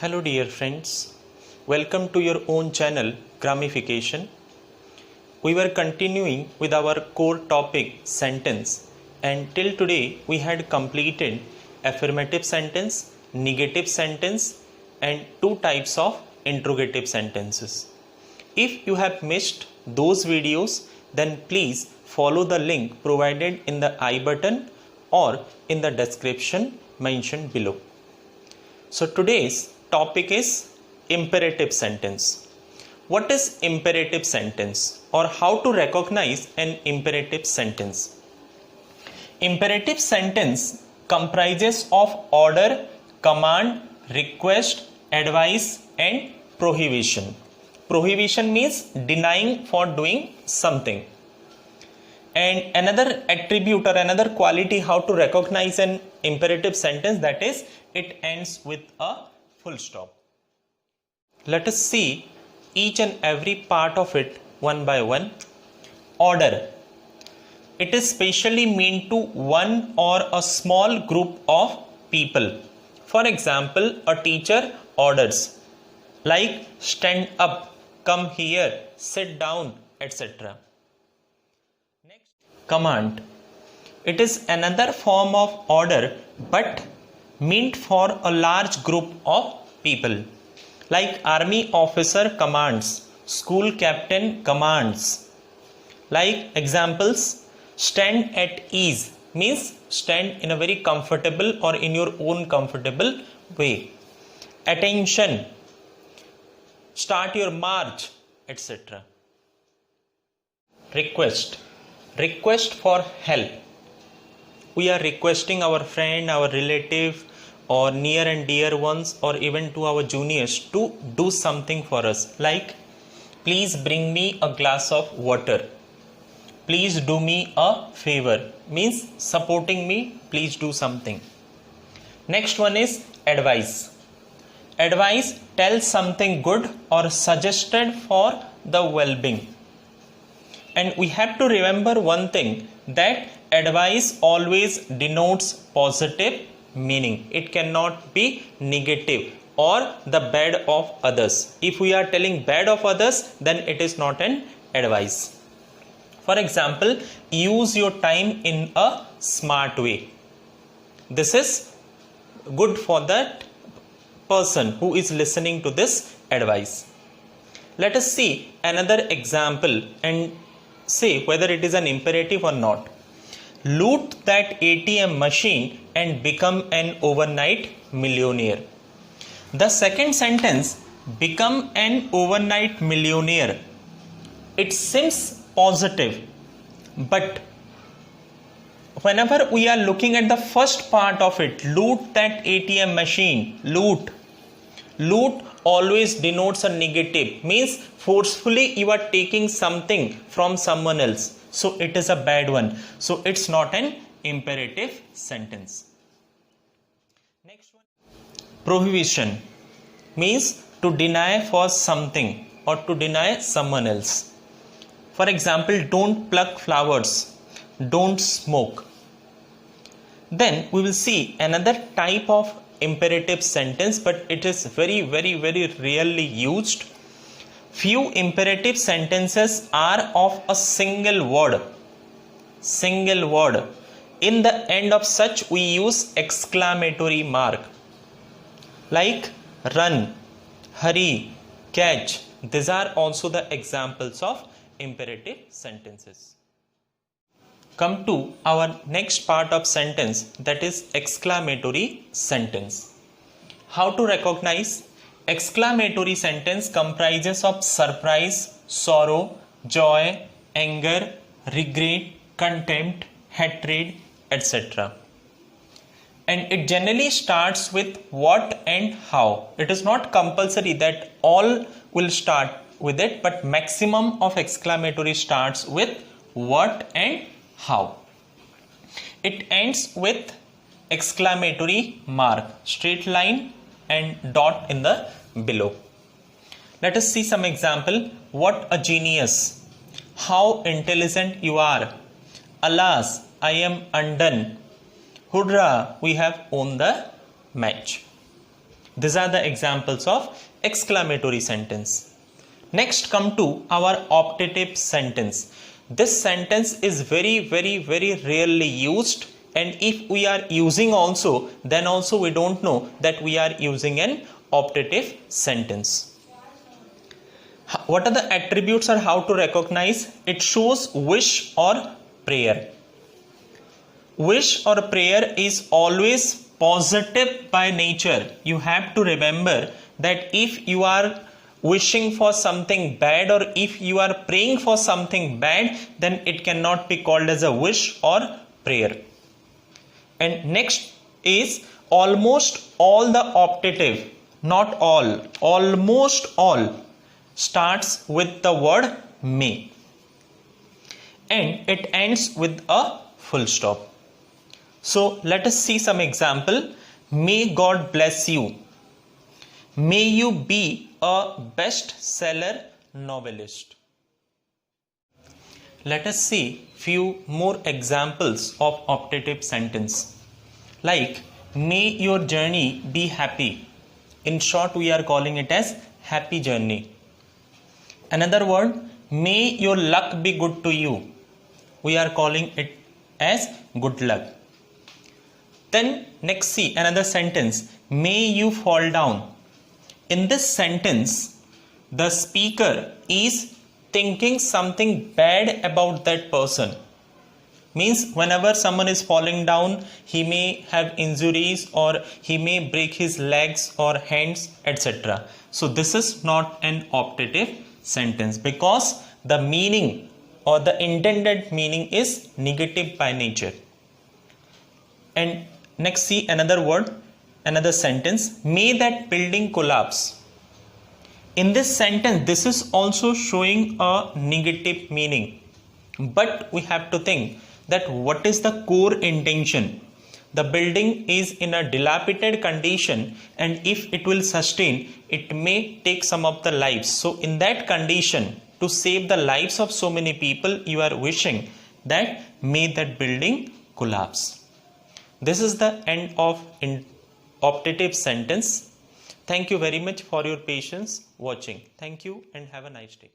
Hello dear friends, welcome to your own channel Gramification. We were continuing with our core topic sentence, and till today we had completed affirmative sentence, negative sentence and two types of interrogative sentences. If you have missed those videos, then please follow the link provided in the I button or in the description mentioned below. So today's topic is imperative sentence. What is imperative sentence or how to recognize an imperative sentence? Imperative sentence comprises of order, command, request, advice and prohibition. Prohibition means denying for doing something. And another attribute or another quality how to recognize an imperative sentence, that is, it ends with a full stop. Let us see each and every part of it one by one. Order. It is specially meant to one or a small group of people. For example, a teacher orders like stand up, come here, sit down, etc. Next, command. It is another form of order but meant for a large group of people. Like army officer commands, school captain commands. Like examples, stand at ease means stand in a very comfortable or in your own comfortable way. Attention, start your march, etc. Request. Request for help. We are requesting our friend, our relative or near and dear ones or even to our juniors to do something for us, like please bring me a glass of water, please do me a favor, means supporting me, please do something. Next one is advice. Advice tells something good or suggested for the well-being. And we have to remember one thing, that advice always denotes positive meaning. It cannot be negative or the bad of others. If we are telling bad of others, then it is not an advice. For example, use your time in a smart way. This is good for that person who is listening to this advice. Let us see another example and say whether it is an imperative or not. Loot that ATM machine and become an overnight millionaire. The second sentence, become an overnight millionaire, it seems positive, but whenever we are looking at the first part of it, loot that ATM machine, loot always denotes a negative, means forcefully you are taking something from someone else. So it is a bad one. So it's not an imperative sentence. Next one. Prohibition means to deny for something or to deny someone else. For example, don't pluck flowers, don't smoke. Then we will see another type of imperative sentence, but it is very rarely used. Few imperative sentences are of a single word. In the end of such we use exclamatory mark. Like run, hurry, catch. These are also the examples of imperative sentences. Come to our next part of sentence, that is exclamatory sentence. How to recognize? Exclamatory sentence comprises of surprise, sorrow, joy, anger, regret, contempt, hatred, etc. And it generally starts with what and how. It is not compulsory that all will start with it, but maximum of exclamatory starts with what and how. It ends with exclamatory mark, straight line and dot in the below. Let us see some example. What a genius. How intelligent you are. Alas, I am undone. Hurrah, we have won the match. These are the examples of exclamatory sentence. Next come to our optative sentence. This sentence is very rarely used, and if we are using also, then also we don't know that we are using an optative sentence. What are the attributes or how to recognize? It shows wish or prayer. Wish or prayer is always positive by nature. You have to remember that if you are wishing for something bad or if you are praying for something bad, then it cannot be called as a wish or prayer. And next is almost all the optative, not all, almost all starts with the word may, and it ends with a full stop. So let us see some example. May God bless you. May you be a bestseller novelist. Let us see few more examples of optative sentence. Like, may your journey be happy. In short, we are calling it as happy journey. Another word, may your luck be good to you. We are calling it as good luck. Then next see another sentence, may you fall down. In this sentence, the speaker is thinking something bad about that person. Means whenever someone is falling down, he may have injuries or he may break his legs or hands, etc. So this is not an optative sentence because the meaning or the intended meaning is negative by nature. And next see another word, another sentence, may that building collapse. In this sentence, this is also showing a negative meaning, but we have to think that what is the core intention. The building is in a dilapidated condition, and if it will sustain, it may take some of the lives. So in that condition, to save the lives of so many people, you are wishing that may that building collapse. This is the end of optative sentence. Thank you very much for your patience watching. Thank you and have a nice day.